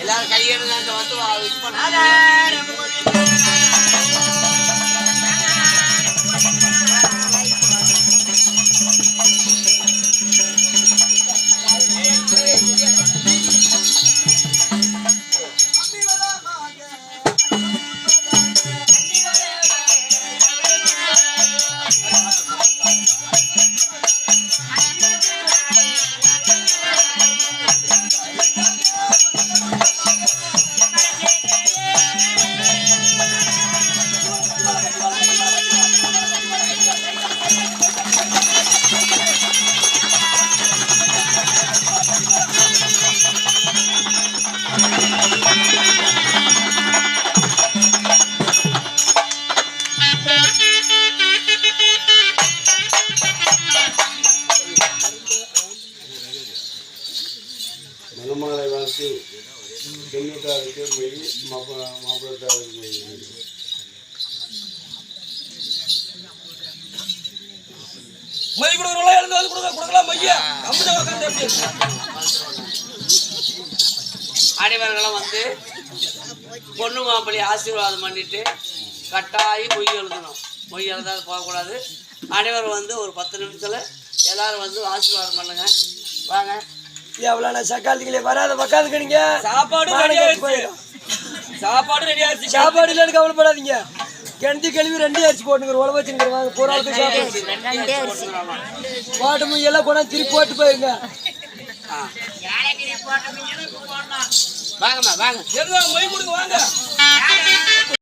எல்லாரும் கையெழுந்து வந்து இது பண்ண மணமாலை வாழ்த்து பெண்ணுக்காருக்கு மொழி மாப்பிள்ளத்தாருக்கு மொழி மை கொடுக்குறோம் எழுந்து வந்து கொடுக்கலாம் மையா கம்பெனி உட்காந்து அனைவர்களும் வந்து பொண்ணு மாப்பிள்ளை ஆசீர்வாதம் பண்ணிட்டு கட்டாயி மொய் எழுதணும். மொய் எழுதாது போகக்கூடாது. அனைவரும் வந்து ஒரு 10 நிமிஷத்துல எல்லாரும் வந்து ஆசீர்வாதம் பண்ணுங்க. வாங்க. எவ்வளோ சக்காலத்துக்குள்ளே வராத பக்காதுக்கு நீங்க சாப்பாடு ரெடி ஆயிடுச்சு. சாப்பாடு இல்லைன்னு கவலைப்படாதீங்க. கிணத்தி கழுவி 2 அரிசி போட்டுங்கிற உழவு வச்சுருவாங்க. ஒரு ஆளுக்கு சாப்பாடு பாட்டு எல்லாம் கொண்டாந்து திருப்பி போட்டு போயிருங்க. வாங்கம்மா வாங்க. மொய் கொடுங்க வாங்க.